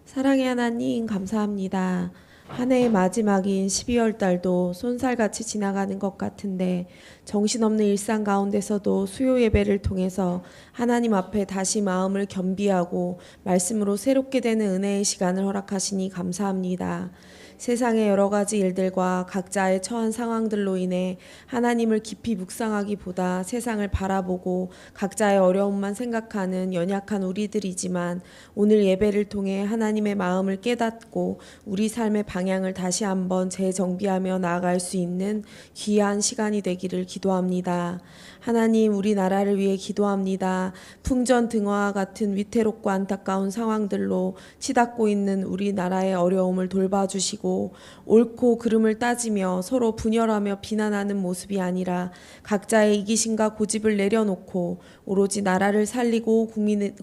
사랑의 하나님 감사합니다. 한 해의 마지막인 12월 달도 쏜살같이 지나가는 것 같은데 정신없는 일상 가운데서도 수요 예배를 통해서 하나님 앞에 다시 마음을 겸비하고 말씀으로 새롭게 되는 은혜의 시간을 허락하시니 감사합니다. 세상의 여러 가지 일들과 각자의 처한 상황들로 인해 하나님을 깊이 묵상하기보다 세상을 바라보고 각자의 어려움만 생각하는 연약한 우리들이지만 오늘 예배를 통해 하나님의 마음을 깨닫고 우리 삶의 방향을 다시 한번 재정비하며 나아갈 수 있는 귀한 시간이 되기를 기도합니다. 하나님, 우리나라를 위해 기도합니다. 풍전등화와 같은 위태롭고 안타까운 상황들로 치닫고 있는 우리나라의 어려움을 돌봐주시고 옳고 그름을 따지며 서로 분열하며 비난하는 모습이 아니라 각자의 이기심과 고집을 내려놓고 오로지 나라를 살리고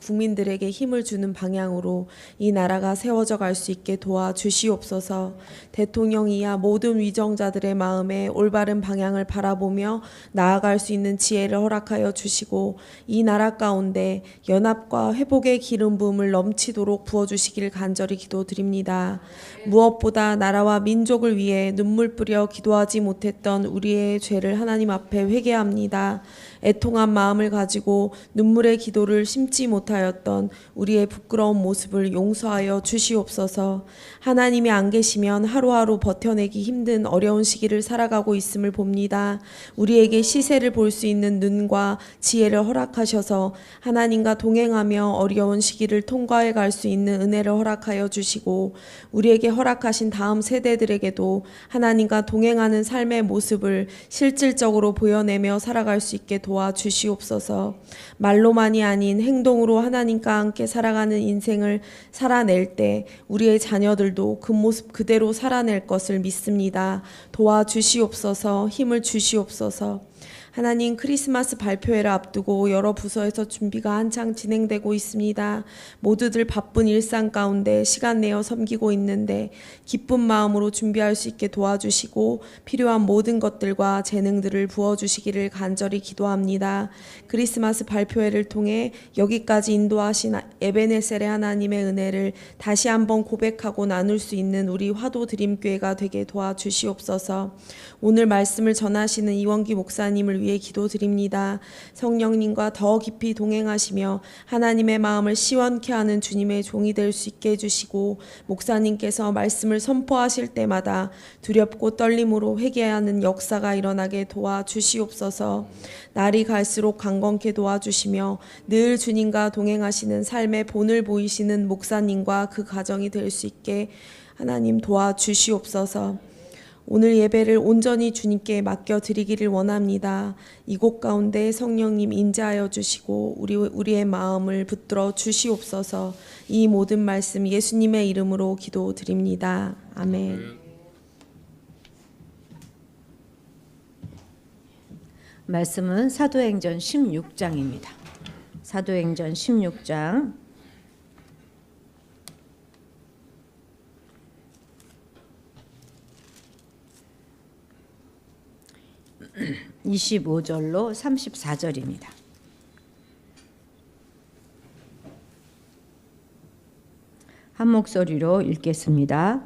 국민들에게 힘을 주는 방향으로 이 나라가 세워져 갈 수 있게 도와주시옵소서. 대통령 이하 모든 위정자들의 마음에 올바른 방향을 바라보며 나아갈 수 있는 지혜를 허락하여 주시고 이 나라 가운데 연합과 회복의 기름 부음을 넘치도록 부어주시길 간절히 기도드립니다. 무엇보다 나라와 민족을 위해 눈물 뿌려 기도하지 못했던 우리의 죄를 하나님 앞에 회개합니다. 애통한 마음을 가지고 눈물의 기도를 심지 못하였던 우리의 부끄러운 모습을 용서하여 주시옵소서. 하나님이 안 계시면 하루하루 버텨내기 힘든 어려운 시기를 살아가고 있음을 봅니다. 우리에게 시세를 볼 수 있는 눈과 지혜를 허락하셔서 하나님과 동행하며 어려운 시기를 통과해 갈 수 있는 은혜를 허락하여 주시고 우리에게 허락하신 다음 세대들에게도 하나님과 동행하는 삶의 모습을 실질적으로 보여내며 살아갈 수 있게 도와주시옵소서. 말로만이 아닌 행동으로 하나님과 함께 살아가는 인생을 살아낼 때 우리의 자녀들도 그 모습 그대로 살아낼 것을 믿습니다. 도와주시옵소서. 힘을 주시옵소서. 하나님, 크리스마스 발표회를 앞두고 여러 부서에서 준비가 한창 진행되고 있습니다. 모두들 바쁜 일상 가운데 시간 내어 섬기고 있는데 기쁜 마음으로 준비할 수 있게 도와주시고 필요한 모든 것들과 재능들을 부어주시기를 간절히 기도합니다. 크리스마스 발표회를 통해 여기까지 인도하신 에베네셀의 하나님의 은혜를 다시 한번 고백하고 나눌 수 있는 우리 화도 드림교회가 되게 도와주시옵소서. 오늘 말씀을 전하시는 이원기 목사님을 위해 기도드립니다. 성령님과 더 깊이 동행하시며 하나님의 마음을 시원케 하는 주님의 종이 될 수 있게 해주시고 목사님께서 말씀을 선포하실 때마다 두렵고 떨림으로 회개하는 역사가 일어나게 도와주시옵소서. 날이 갈수록 강건케 도와주시며 늘 주님과 동행하시는 삶의 본을 보이시는 목사님과 그 가정이 될 수 있게 하나님 도와주시옵소서. 오늘 예배를 온전히 주님께 맡겨드리기를 원합니다. 이곳 가운데 성령님 임재하여 주시고 우리의 마음을 붙들어 주시옵소서. 이 모든 말씀 예수님의 이름으로 기도드립니다. 아멘. 말씀은 사도행전 16장입니다. 사도행전 16장 25절로 34절입니다. 한 목소리로 읽겠습니다.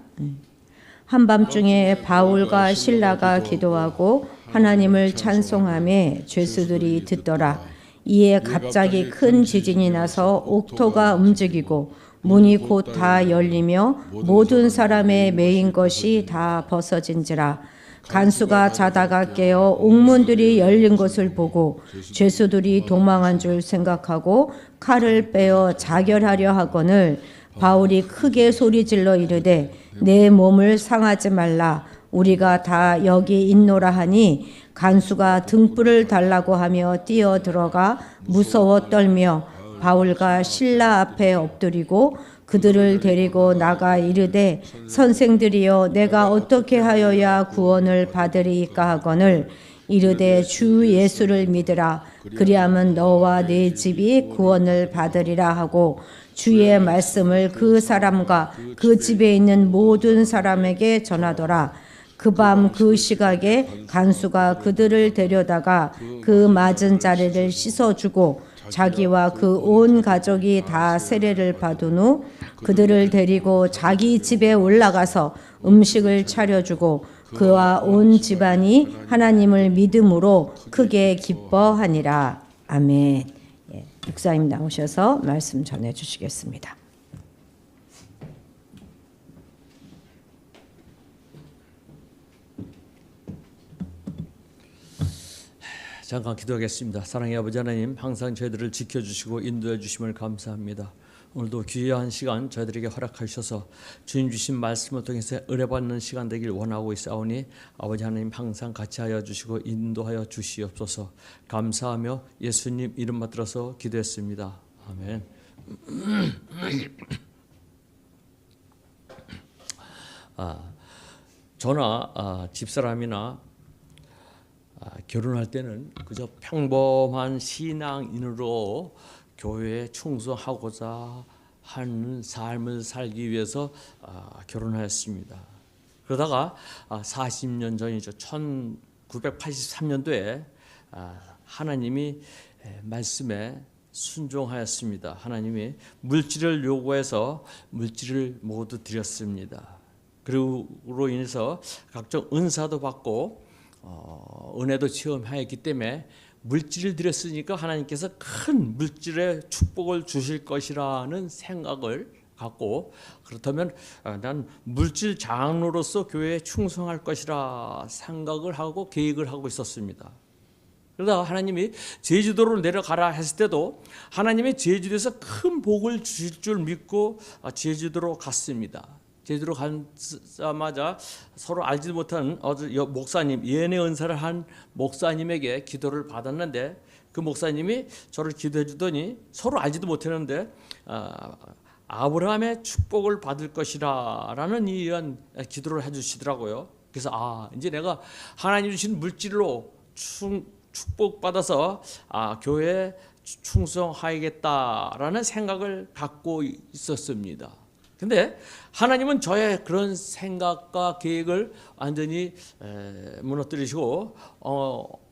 한밤중에 바울과 실라가 기도하고 하나님을 찬송하며 죄수들이 듣더라. 이에 갑자기 큰 지진이 나서 옥토가 움직이고 문이 곧 다 열리며 모든 사람의 매인 것이 다 벗어진지라. 간수가 자다가 깨어 옥문들이 열린 것을 보고 죄수들이 도망한 줄 생각하고 칼을 빼어 자결하려 하거늘 바울이 크게 소리질러 이르되 내 몸을 상하지 말라. 우리가 다 여기 있노라 하니 간수가 등불을 달라고 하며 뛰어 들어가 무서워 떨며 바울과 실라 앞에 엎드리고 그들을 데리고 나가 이르되 선생들이여 내가 어떻게 하여야 구원을 받으리이까 하거늘 이르되 주 예수를 믿으라. 그리하면 너와 네 집이 구원을 받으리라 하고 주의 말씀을 그 사람과 그 집에 있는 모든 사람에게 전하더라. 그 밤 그 시각에 간수가 그들을 데려다가 그 맞은 자리를 씻어주고 자기와 그 온 가족이 다 세례를 받은 후 그들을 데리고 자기 집에 올라가서 음식을 차려주고 그와 온 집안이 하나님을 믿음으로 크게 기뻐하니라. 아멘. 예, 목사님 나오셔서 말씀 전해 주시겠습니다. 잠깐 기도하겠습니다. 사랑의 아버지 하나님, 항상 저희들을 지켜주시고 인도해 주심을 감사합니다. 오늘도 귀한 시간 저희들에게 허락하셔서 주님 주신 말씀을 통해서 은혜받는 시간 되길 원하고 있사오니 아버지 하나님 항상 같이 하여 주시고 인도하여 주시옵소서. 감사하며 예수님 이름 받들어서 기도했습니다. 아멘. 저나 집사람이나 결혼할 때는 그저 평범한 신앙인으로 교회에 충성하고자 하는 삶을 살기 위해서 결혼하였습니다. 그러다가 40년 전이죠. 1983년도에 하나님이 말씀에 순종하였습니다. 하나님이 물질을 요구해서 물질을 모두 드렸습니다. 그리고 인해서 각종 은사도 받고 은혜도 체험하였기 때문에 물질을 드렸으니까 하나님께서 큰 물질의 축복을 주실 것이라는 생각을 갖고, 그렇다면 난 물질 장로로서 교회에 충성할 것이라 생각을 하고 계획을 하고 있었습니다. 그러다가 하나님이 제주도로 내려가라 했을 때도 하나님이 제주도에서 큰 복을 주실 줄 믿고 제주도로 갔습니다. 제주도로 가자마자 서로 알지도 못한 목사님, 예언의 은사를 한 목사님에게 기도를 받았는데, 그 목사님이 저를 기도해 주더니 서로 알지도 못했는데 아브라함의 축복을 받을 것이라 라는 이런 기도를 해 주시더라고요. 그래서 이제 내가 하나님 주신 물질로 축복받아서 교회에 충성하야겠다라는 생각을 갖고 있었습니다. 근데 하나님은 저의 그런 생각과 계획을 완전히 무너뜨리시고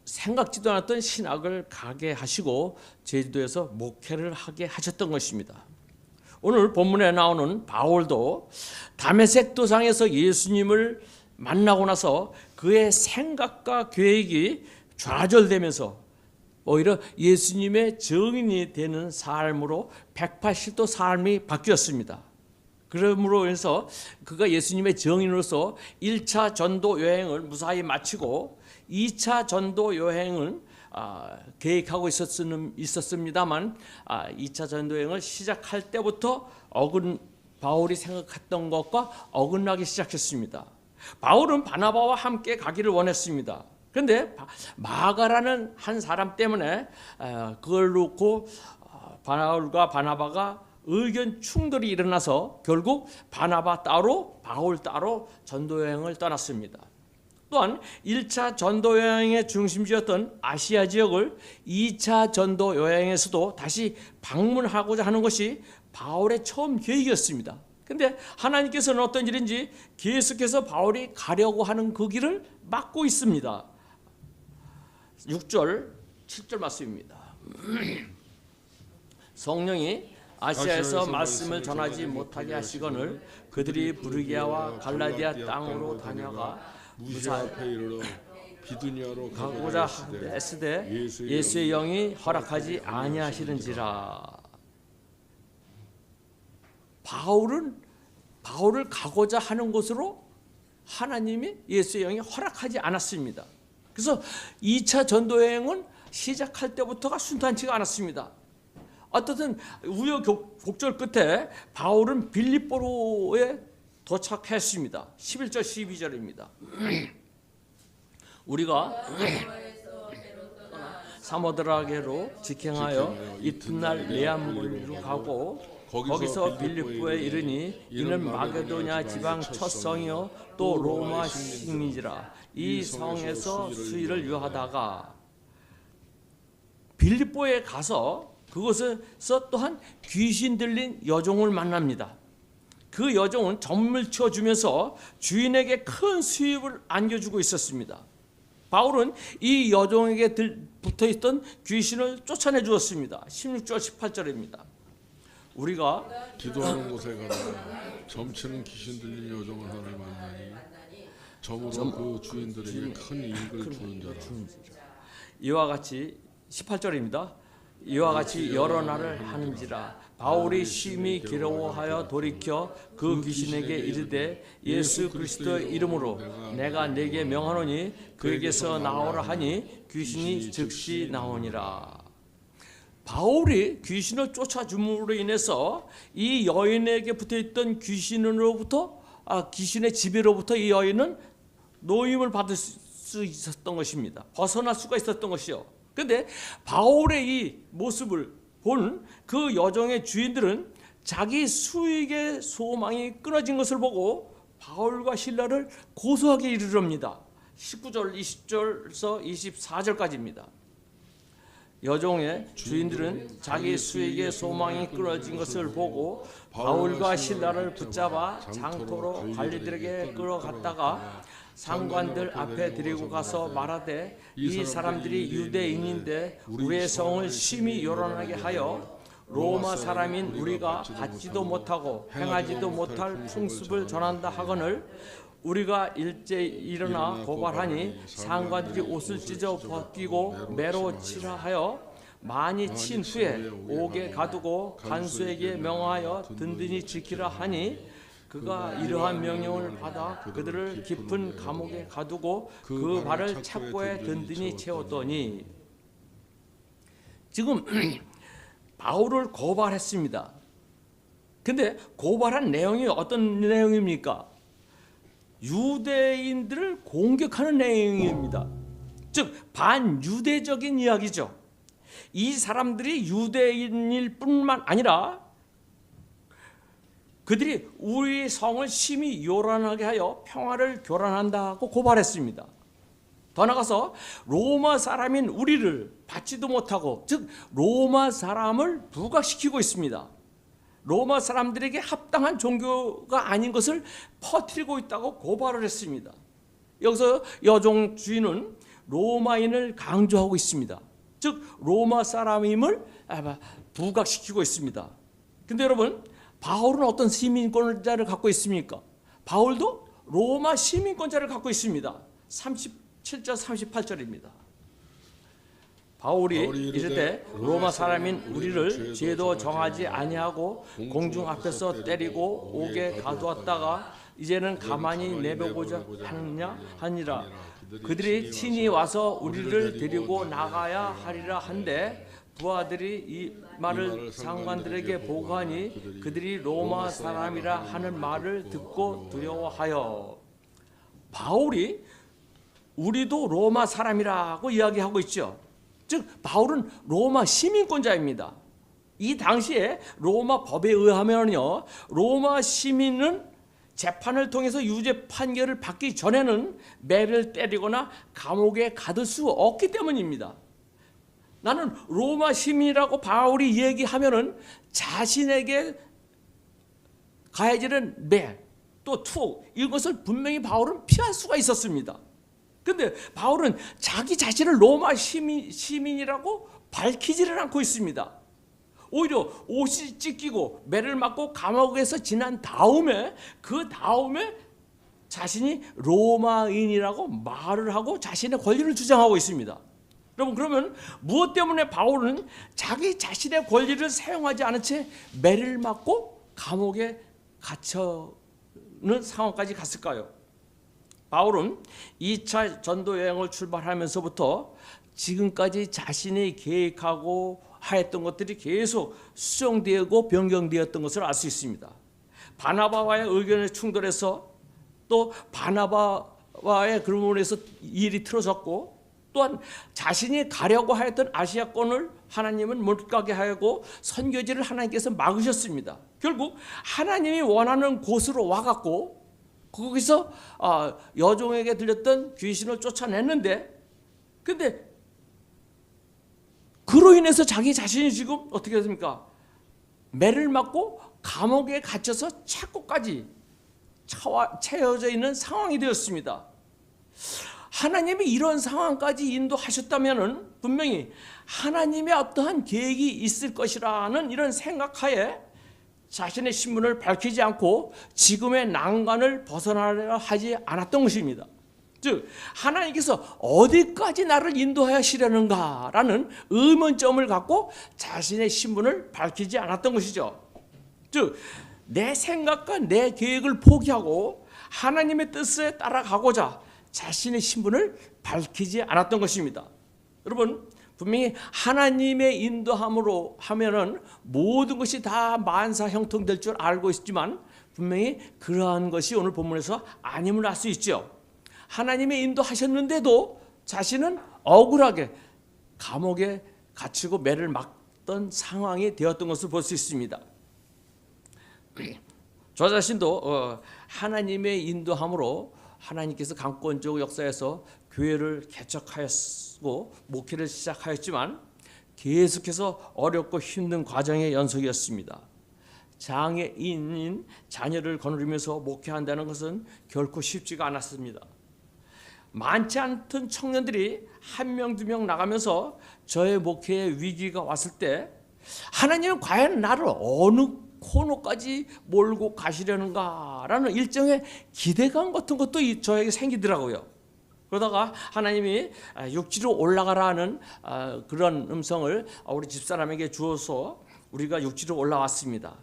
생각지도 않았던 신학을 가게 하시고 제주도에서 목회를 하게 하셨던 것입니다. 오늘 본문에 나오는 바울도 다메섹 도상에서 예수님을 만나고 나서 그의 생각과 계획이 좌절되면서 오히려 예수님의 증인이 되는 삶으로 180도 삶이 바뀌었습니다. 그러므로 해서 그가 예수님의 증인으로서 1차 전도 여행을 무사히 마치고 2차 전도 여행을 계획하고 있었습니다만 2차 전도 여행을 시작할 때부터 바울이 생각했던 것과 어긋나기 시작했습니다. 바울은 바나바와 함께 가기를 원했습니다. 그런데 마가라는 한 사람 때문에 그걸 놓고 바울과 바나바가 의견 충돌이 일어나서 결국 바나바 따로 바울 따로 전도여행을 떠났습니다. 또한 1차 전도여행의 중심지였던 아시아 지역을 2차 전도여행에서도 다시 방문하고자 하는 것이 바울의 처음 계획이었습니다. 그런데 하나님께서는 어떤 일인지 계속해서 바울이 가려고 하는 그 길을 막고 있습니다. 6절 7절 말씀입니다. 성령이 아시아에서 말씀을 전하지 못하게 하시거늘 그들이 부르기아와 갈라디아 땅으로 다녀가 무사 앞에 이르러 비두니아로 가고자 애쓰되 예수의 영이 허락하지 아니하시는지라. 바울을 가고자 하는 곳으로 하나님이 예수의 영이 허락하지 않았습니다. 그래서 2차 전도여행은 시작할 때부터가 순탄치가 않았습니다. 어떻든 우여곡절 끝에 바울은 빌립보로에 도착했습니다. 11절 12절입니다. 우리가 사모드라게로 직행하여 이튿날 레암물로 가고 거기서 빌립보에 이르니 이는 마게도냐 지방 첫 성이요 또 로마 식민지라. 이 성에서 수일을 유하다가 빌립보에 가서 그곳에서 또한 귀신 들린 여종을 만납니다. 그 여종은 점을 치워주면서 주인에게 큰 수입을 안겨주고 있었습니다. 바울은 이 여종에게 붙어있던 귀신을 쫓아내 주었습니다. 16절 18절입니다. 우리가 기도하는 곳에 가다가 점치는 귀신 들린 여종을 하나 만나니 점으로 그 주인들에게 큰 이익을 주는 자라. 이와 같이 18절입니다. 이와 같이 여러 날을 하는지라 바울이 심히 괴로워하여 돌이켜 그 귀신에게 이르되 예수 그리스도의 이름으로 내가 네게 명하노니 그에게서 나오라 하니 귀신이 즉시 나오니라. 바울이 귀신을 쫓아줌으로 인해서 이 여인에게 붙어있던 귀신의 지배로부터 이 여인은 노임을 받을 수 있었던 것입니다. 벗어날 수가 있었던 것이요. 그런데 바울의 이 모습을 본 그 여종의 주인들은 자기 수익의 소망이 끊어진 것을 보고 바울과 실라를 고소하게 이르릅니다. 19절 20절에서 24절까지입니다. 여종의 주인들은 자기 수익의 소망이 끊어진 것을 보고 바울과 실라를 붙잡아 장터로 관리들에게 끌어갔다가 상관들 앞에 데리고 가서 말하되 이 사람들이 유대인인데 우리의 성을 심히 요란하게 하여 로마 사람인 우리가 받지도 못하고 행하지도 못할 풍습을 전한다 하거늘 우리가 일제히 일어나 고발하니 상관들이 옷을 찢어 벗기고 매로 치라 하여 많이 친 후에 옥에 가두고 간수에게 명하여 든든히 지키라 하니 그가 이러한 명령을 받아 그들을 깊은 감옥에 가두고 그 발을 착고에 든든히 채웠더니 지금 바울을 고발했습니다. 근데 고발한 내용이 어떤 내용입니까? 유대인들을 공격하는 내용입니다. 즉 반유대적인 이야기죠. 이 사람들이 유대인일 뿐만 아니라 그들이 우리 성을 심히 요란하게 하여 평화를 교란한다고 고발했습니다. 더 나아가서 로마 사람인 우리를 받지도 못하고 즉 로마 사람을 부각시키고 있습니다. 로마 사람들에게 합당한 종교가 아닌 것을 퍼뜨리고 있다고 고발을 했습니다. 여기서 여종 주인은 로마인을 강조하고 있습니다. 즉 로마 사람임을 부각시키고 있습니다. 근데 여러분 바울은 어떤 시민권자를 갖고 있습니까? 바울도 로마 시민권자를 갖고 있습니다. 37절 38절입니다. 바울이 이르되 로마 사람인 우리를 죄도 정하지 아니하고 공중 앞에서 때리고 옥에 가두었다가 이제는 가만히 내보고자 하니라. 그들이 친히 와서 우리를 데리고 나가야 하리라 한데 부하들이 이 말을 상관들에게 보고하니 그들이 로마 사람이라 하는 말을 듣고 두려워하여. 바울이 우리도 로마 사람이라고 이야기하고 있죠. 즉 바울은 로마 시민권자입니다. 이 당시에 로마 법에 의하면요, 로마 시민은 재판을 통해서 유죄 판결을 받기 전에는 매를 때리거나 감옥에 가둘 수 없기 때문입니다. 나는 로마 시민이라고 바울이 얘기하면은 자신에게 가해지는 매, 또 투, 이것을 분명히 바울은 피할 수가 있었습니다. 그런데 바울은 자기 자신을 로마 시민이라고 밝히지를 않고 있습니다. 오히려 옷이 찢기고 매를 맞고 감옥에서 지난 다음에 그 다음에 자신이 로마인이라고 말을 하고 자신의 권리를 주장하고 있습니다. 여러분 그러면 무엇 때문에 바울은 자기 자신의 권리를 사용하지 않은 채 매를 맞고 감옥에 갇혀는 상황까지 갔을까요? 바울은 2차 전도 여행을 출발하면서부터 지금까지 자신이 계획하고 하였던 것들이 계속 수정되고 변경되었던 것을 알 수 있습니다. 바나바와의 의견에 충돌해서 또 바나바와의 그름으로 해서 일이 틀어졌고 또한 자신이 가려고 하였던 아시아권을 하나님은 못 가게 하고 선교지를 하나님께서 막으셨습니다. 결국 하나님이 원하는 곳으로 와갖고 거기서 여종에게 들렸던 귀신을 쫓아냈는데 근데 그로 인해서 자기 자신이 지금 어떻게 됐습니까? 매를 맞고 감옥에 갇혀서 채고까지 채워져 있는 상황이 되었습니다. 하나님이 이런 상황까지 인도하셨다면은 분명히 하나님의 어떠한 계획이 있을 것이라는 이런 생각하에 자신의 신분을 밝히지 않고 지금의 난관을 벗어나려 하지 않았던 것입니다. 즉 하나님께서 어디까지 나를 인도하시려는가라는 의문점을 갖고 자신의 신분을 밝히지 않았던 것이죠. 즉 내 생각과 내 계획을 포기하고 하나님의 뜻에 따라가고자 자신의 신분을 밝히지 않았던 것입니다. 여러분 분명히 하나님의 인도함으로 하면은 모든 것이 다 만사 형통될 줄 알고 있지만 분명히 그러한 것이 오늘 본문에서 아님을 알 수 있죠. 하나님의 인도하셨는데도 자신은 억울하게 감옥에 갇히고 매를 맞던 상황이 되었던 것을 볼 수 있습니다. 저 자신도 하나님의 인도함으로 하나님께서 강권적 역사에서 교회를 개척하였고 목회를 시작하였지만 계속해서 어렵고 힘든 과정의 연속이었습니다. 장애인인 자녀를 거느리면서 목회한다는 것은 결코 쉽지가 않았습니다. 많지 않던 청년들이 한 명 두 명 나가면서 저의 목회에 위기가 왔을 때 하나님은 과연 나를 어느 코너까지 몰고 가시려는가라는 일정의 기대감 같은 것도 저에게 생기더라고요. 그러다가 하나님이 육지로 올라가라는 그런 음성을 우리 집사람에게 주어서 우리가 육지로 올라왔습니다.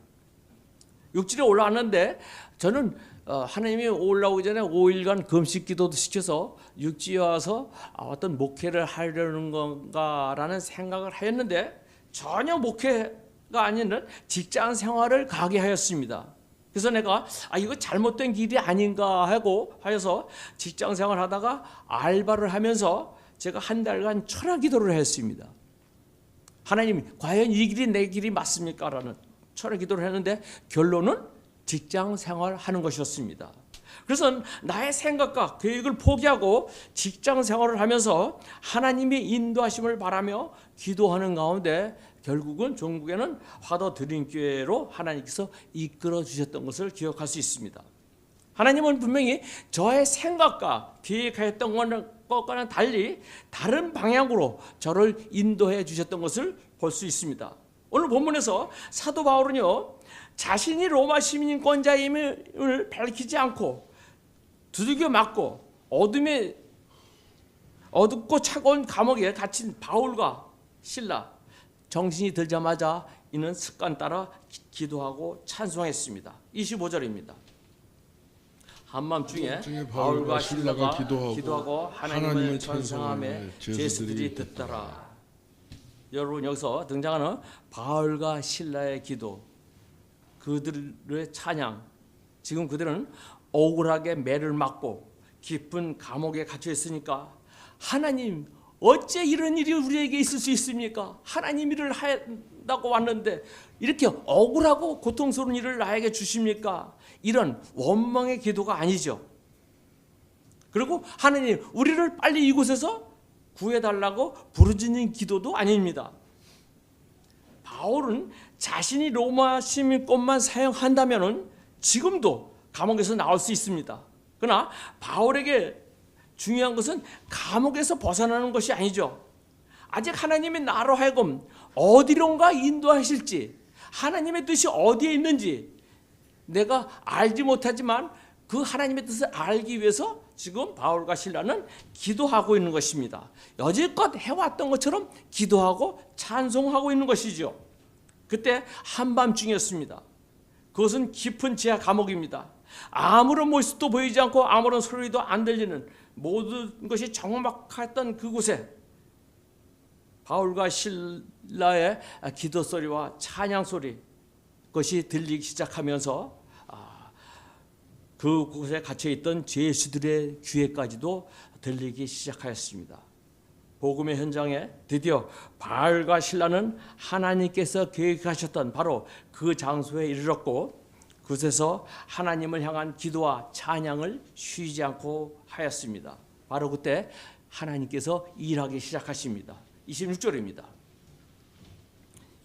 육지로 올라왔는데 저는 하나님이 올라오기 전에 5일간 금식 기도도 시켜서 육지에 와서 어떤 목회를 하려는 건가라는 생각을 하였는데 전혀 목회가 아닌 직장 생활을 가게 하였습니다. 그래서 내가 이거 잘못된 길이 아닌가 하고 하여서 직장 생활 하다가 알바를 하면서 제가 한 달간 철학 기도를 했습니다. 하나님 과연 이 길이 내 길이 맞습니까? 라는 철학 기도를 했는데 결론은 직장 생활하는 것이었습니다. 그래서 나의 생각과 계획을 포기하고 직장 생활을 하면서 하나님의 인도하심을 바라며 기도하는 가운데 결국은 종국에는 화도 드림교회로 하나님께서 이끌어 주셨던 것을 기억할 수 있습니다. 하나님은 분명히 저의 생각과 계획하였던 것과는 달리 다른 방향으로 저를 인도해 주셨던 것을 볼 수 있습니다. 오늘 본문에서 사도 바울은요 자신이 로마 시민권자임을 밝히지 않고 두들겨 맞고 어둡고 차가운 감옥에 갇힌 바울과 실라 정신이 들자마자 이는 습관 따라 기도하고 찬송했습니다. 25절입니다. 한밤중에 바울과 실라가 기도하고 하나님을 찬송하며 죄수들이 듣더라. 여러분 여기서 등장하는 바울과 실라의 기도, 그들의 찬양, 지금 그들은 억울하게 매를 맞고 깊은 감옥에 갇혀 있으니까 하나님 어째 이런 일이 우리에게 있을 수 있습니까? 하나님 일을 한다고 왔는데 이렇게 억울하고 고통스러운 일을 나에게 주십니까? 이런 원망의 기도가 아니죠. 그리고 하나님 우리를 빨리 이곳에서 구해달라고 부르짖는 기도도 아닙니다. 바울은 자신이 로마 시민권만 사용한다면 지금도 감옥에서 나올 수 있습니다. 그러나 바울에게 중요한 것은 감옥에서 벗어나는 것이 아니죠. 아직 하나님이 나로 하여금 어디론가 인도하실지, 하나님의 뜻이 어디에 있는지 내가 알지 못하지만 그 하나님의 뜻을 알기 위해서 지금 바울과 실라는 기도하고 있는 것입니다. 여지껏 해왔던 것처럼 기도하고 찬송하고 있는 것이죠. 그때 한밤중이었습니다. 그것은 깊은 지하 감옥입니다. 아무런 모습도 보이지 않고 아무런 소리도 안 들리는 모든 것이 적막했던 그곳에 바울과 실라의 기도 소리와 찬양 소리 그것이 들리기 시작하면서 그곳에 갇혀있던 죄수들의 귀에까지도 들리기 시작하였습니다. 복음의 현장에 드디어 바울과 실라는 하나님께서 계획하셨던 바로 그 장소에 이르렀고 그곳에서 하나님을 향한 기도와 찬양을 쉬지 않고 하였습니다. 바로 그때 하나님께서 일하기 시작하십니다. 26절입니다.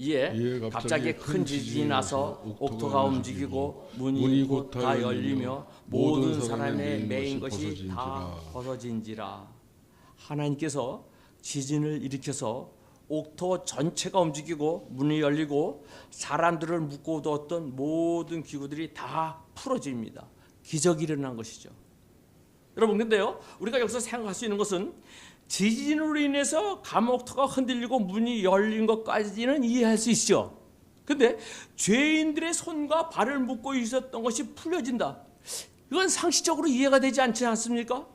이에 갑자기 큰 지진이 나서 옥토가 움직이고 문이 곧 다 열리며 모든 사람의 매인 것이 다 벗어진지라. 하나님께서 지진을 일으켜서 옥토 전체가 움직이고 문이 열리고 사람들을 묶어두었던 모든 기구들이 다 풀어집니다. 기적이 일어난 것이죠. 여러분, 근데요, 우리가 여기서 생각할 수 있는 것은 지진으로 인해서 감옥터가 흔들리고 문이 열린 것까지는 이해할 수 있죠. 근데 죄인들의 손과 발을 묶고 있었던 것이 풀려진다. 이건 상식적으로 이해가 되지 않지 않습니까?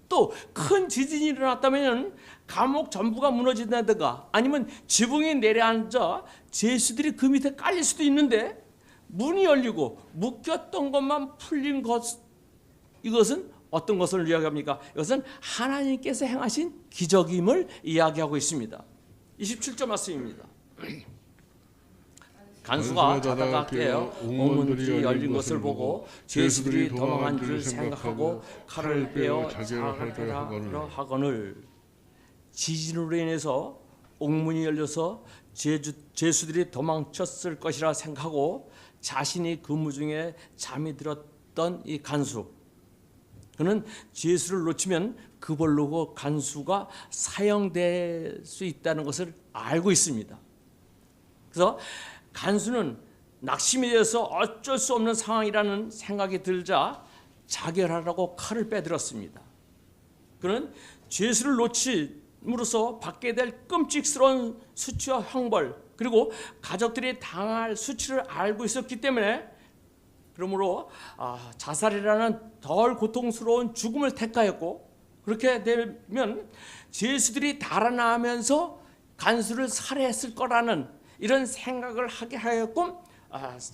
또 큰 지진이 일어났다면 감옥 전부가 무너진다든가 아니면 지붕이 내려앉아 죄수들이 그 밑에 깔릴 수도 있는데 문이 열리고 묶였던 것만 풀린 것, 이것은 어떤 것을 이야기합니까? 이것은 하나님께서 행하신 기적임을 이야기하고 있습니다. 27절 말씀입니다. 간수가 자다가 깨어 옥문들이 열린 것을 보고 죄수들이 도망한 줄 생각하고 칼을 빼어 자살하려 하거늘. 지진으로 인해서 옥문이 열려서 죄수들이 도망쳤을 것이라 생각하고 자신이 근무 중에 잠이 들었던 이 간수, 그는 죄수를 놓치면 그걸로 간수가 사형될 수 있다는 것을 알고 있습니다. 그래서 간수는 낙심이 되어서 어쩔 수 없는 상황이라는 생각이 들자 자결하라고 칼을 빼들었습니다. 그는 죄수를 놓침으로써 받게 될 끔찍스러운 수치와 형벌, 그리고 가족들이 당할 수치를 알고 있었기 때문에 그러므로 자살이라는 덜 고통스러운 죽음을 택하였고, 그렇게 되면 죄수들이 달아나면서 간수를 살해했을 거라는 이런 생각을 하게 하였고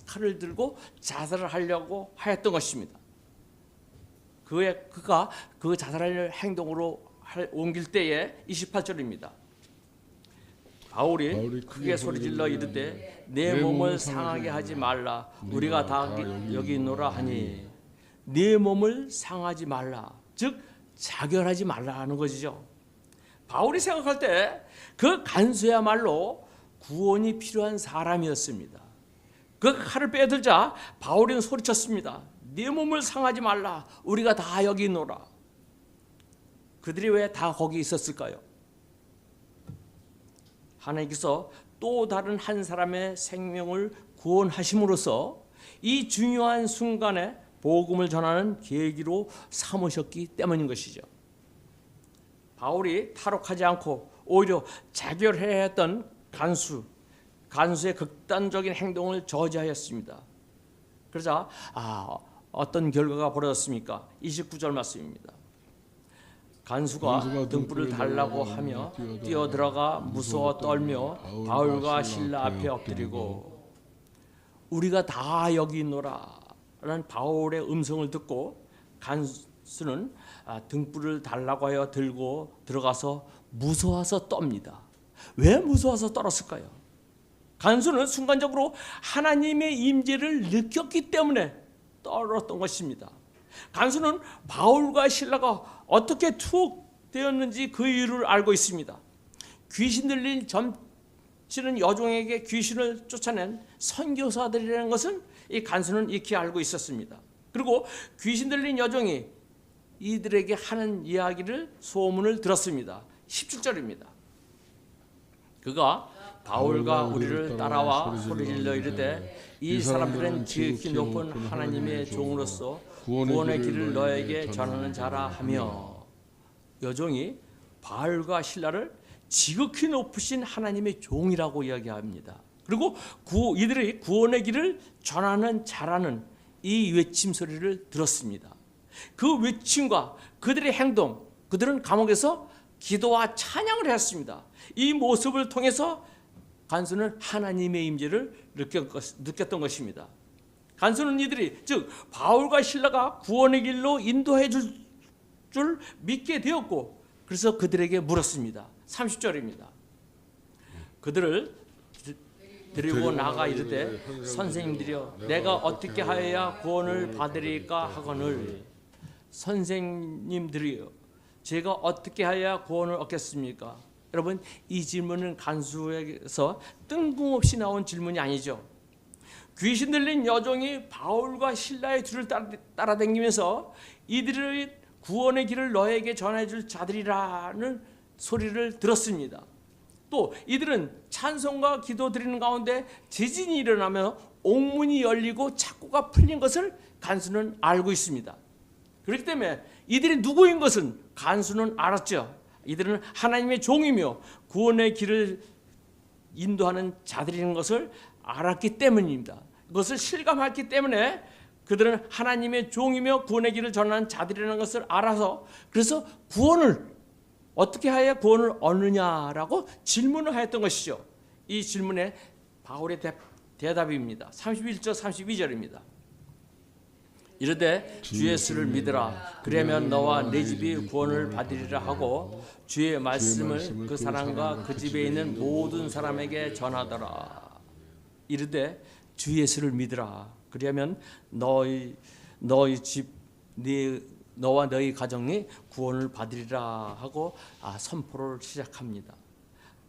칼을 들고 자살을 하려고 하였던 것입니다. 그가 그 자살할 행동으로 옮길 때에 28절입니다. 바울이 크게 소리질러 이르되 내 몸을 상하게 하지 말라, 우리가 다 여기 있노라 하니, 내 몸을 상하지 말라, 즉 자결하지 말라는 것이죠. 바울이 생각할 때 그 간수야말로 구원이 필요한 사람이었습니다. 그 칼을 빼들자 바울은 소리쳤습니다. 네 몸을 상하지 말라, 우리가 다 여기 있노라. 그들이 왜 다 거기 있었을까요? 하나님께서 또 다른 한 사람의 생명을 구원하심으로써 이 중요한 순간에 복음을 전하는 계기로 삼으셨기 때문인 것이죠. 바울이 탈옥하지 않고 오히려 자결해야 했던 간수의 극단적인 행동을 저지하였습니다. 그러자 어떤 결과가 벌어졌습니까? 29절 말씀입니다. 간수가 등불을 달라고 하며 뛰어들어가 무서워 떨며 바울과 실라 앞에 엎드리고, 우리가 다 여기 있노라 라는 바울의 음성을 듣고 간수는 등불을 달라고 하여 들고 들어가서 무서워서 떱니다. 왜 무서워서 떨었을까요? 간수는 순간적으로 하나님의 임재를 느꼈기 때문에 떨었던 것입니다. 간수는 바울과 실라가 어떻게 투옥되었는지 그 이유를 알고 있습니다. 귀신 들린 점치는 여종에게 귀신을 쫓아낸 선교사들이라는 것은 이 간수는 익히 알고 있었습니다. 그리고 귀신 들린 여종이 이들에게 하는 이야기를 소문을 들었습니다. 17절입니다. 그가 바울과 우리를 따라와 소리질러 이르되 이 사람들은 지극히 높은 하나님의 종으로서 구원의 길을 너에게 전하는 자라 하며, 여종이 바울과 실라를 지극히 높으신 하나님의 종이라고 이야기합니다. 그리고 이들이 구원의 길을 전하는 자라는 이 외침 소리를 들었습니다. 그 외침과 그들의 행동, 그들은 감옥에서 기도와 찬양을 했습니다. 이 모습을 통해서 간수는 하나님의 임재를 느꼈던 것입니다. 간수는 이들이, 즉 바울과 실라가 구원의 길로 인도해 줄 믿게 되었고, 그래서 그들에게 물었습니다. 30절입니다. 그들을 데리고 나가 이르되 선생님들이여 내가 어떻게 하여야 구원을 받으리까 하거늘. 선생님들이여 제가 어떻게 하여야 구원을 얻겠습니까? 여러분, 이 질문은 간수에게서 뜬금없이 나온 질문이 아니죠. 귀신 들린 여종이 바울과 실라의 뒤를 따라다니면서 이들의 구원의 길을 너에게 전해줄 자들이라는 소리를 들었습니다. 또 이들은 찬송과 기도 드리는 가운데 지진이 일어나며 옥문이 열리고 착고가 풀린 것을 간수는 알고 있습니다. 그렇기 때문에 이들이 누구인 것은 간수는 알았죠. 이들은 하나님의 종이며 구원의 길을 인도하는 자들인 것을 알았기 때문입니다. 그것을 실감했기 때문에 그들은 하나님의 종이며 구원의 길을 전하는 자들이라는 것을 알아서 그래서 구원을 어떻게 하여 구원을 얻느냐라고 질문을 하였던 것이죠. 이 질문에 바울의 대답입니다. 31절 32절입니다. 이르되 주 예수를 믿으라. 그러면 너와 내 집이 구원을 받으리라 하고 주의 말씀을 그 사람과 그 집에 있는 모든 사람에게 전하더라. 이르되 주 예수를 믿으라. 그러면 너희 집 너와 너희 가정이 구원을 받으리라 하고 선포를 시작합니다.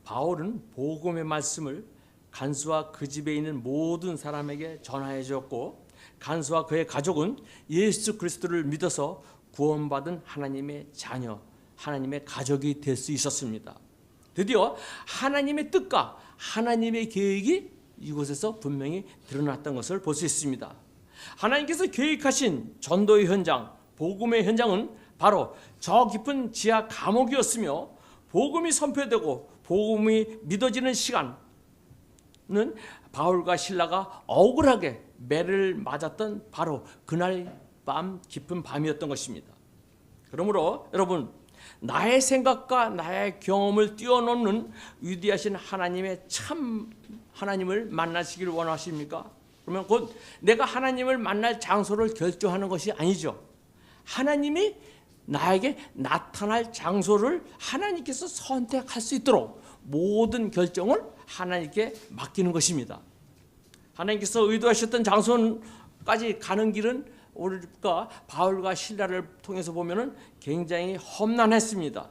바울은 복음의 말씀을 간수와 그 집에 있는 모든 사람에게 전하여 주었고 간수와 그의 가족은 예수 그리스도를 믿어서 구원받은 하나님의 자녀, 하나님의 가족이 될 수 있었습니다. 드디어 하나님의 뜻과 하나님의 계획이 이곳에서 분명히 드러났던 것을 볼 수 있습니다. 하나님께서 계획하신 전도의 현장, 복음의 현장은 바로 저 깊은 지하 감옥이었으며 복음이 선포되고 복음이 믿어지는 시간은 바울과 실라가 억울하게 매를 맞았던 바로 그날 밤 깊은 밤이었던 것입니다. 그러므로 여러분, 나의 생각과 나의 경험을 뛰어넘는 위대하신 하나님의 참 하나님을 만나시길 원하십니까? 그러면 곧 내가 하나님을 만날 장소를 결정하는 것이 아니죠. 하나님이 나에게 나타날 장소를 하나님께서 선택할 수 있도록 모든 결정을 하나님께 맡기는 것입니다. 하나님께서 의도하셨던 장소까지 가는 길은 우리가 바울과 실라를 통해서 보면은 굉장히 험난했습니다.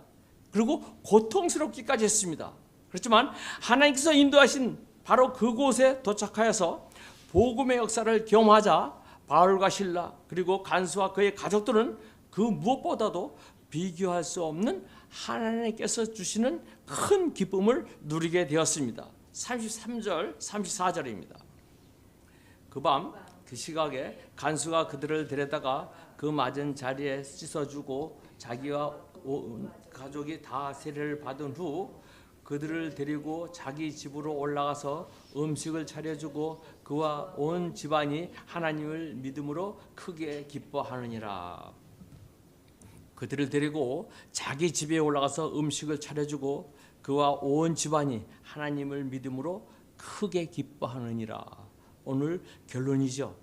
그리고 고통스럽기까지 했습니다. 그렇지만 하나님께서 인도하신 바로 그곳에 도착하여서 복음의 역사를 경험하자 바울과 실라 그리고 간수와 그의 가족들은 그 무엇보다도 비교할 수 없는 하나님께서 주시는 큰 기쁨을 누리게 되었습니다. 33절 34절입니다. 그 밤 그 시각에 간수가 그들을 데려다가 그 맞은 자리에 씻어주고 자기와 온 가족이 다 세례를 받은 후 그들을 데리고 자기 집으로 올라가서 음식을 차려주고 그와 온 집안이 하나님을 믿음으로 크게 기뻐하느니라. 그들을 데리고 자기 집에 올라가서 음식을 차려주고 그와 온 집안이 하나님을 믿음으로 크게 기뻐하느니라. 오늘 결론이죠.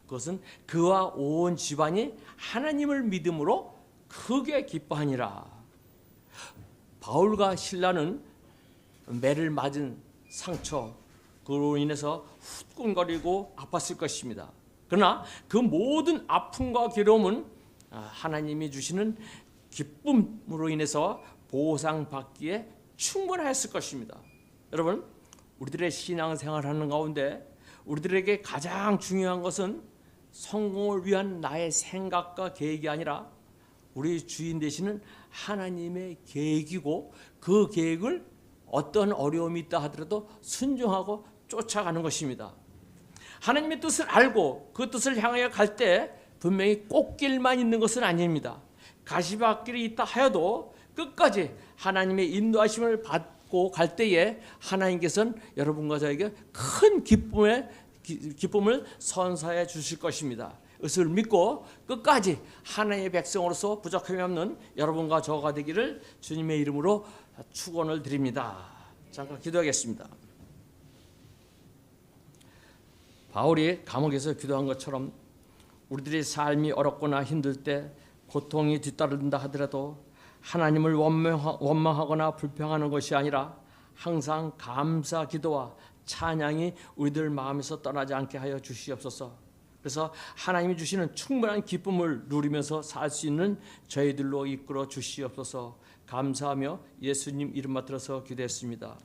그것은 그와 온 집안이 하나님을 믿음으로 크게 기뻐하니라. 바울과 실라는 매를 맞은 상처 그로 인해서 후끈거리고 아팠을 것입니다. 그러나 그 모든 아픔과 괴로움은 하나님이 주시는 기쁨으로 인해서 보상받기에 충분했을 것입니다. 여러분, 우리들의 신앙생활하는 가운데 우리들에게 가장 중요한 것은 성공을 위한 나의 생각과 계획이 아니라 우리 주인 되시는 하나님의 계획이고 그 계획을 어떤 어려움이 있다 하더라도 순종하고 쫓아가는 것입니다. 하나님의 뜻을 알고 그 뜻을 향하여 갈 때 분명히 꽃길만 있는 것은 아닙니다. 가시밭길이 있다 하여도 끝까지 하나님의 인도하심을 받고 갈 때에 하나님께서는 여러분과 저에게 큰 기쁨을 선사해 주실 것입니다. 그것을 믿고 끝까지 하나님의 백성으로서 부족함이 없는 여러분과 저가 되기를 주님의 이름으로 축원을 드립니다. 잠깐 기도하겠습니다. 바울이 감옥에서 기도한 것처럼 우리들의 삶이 어렵거나 힘들 때 고통이 뒤따른다 하더라도 하나님을 원망하거나 불평하는 것이 아니라 항상 감사 기도와 찬양이 우리들 마음에서 떠나지 않게 하여 주시옵소서. 그래서 하나님이 주시는 충분한 기쁨을 누리면서 살 수 있는 저희들로 이끌어 주시옵소서. 감사하며 예수님 이름 받들어서 기도했습니다.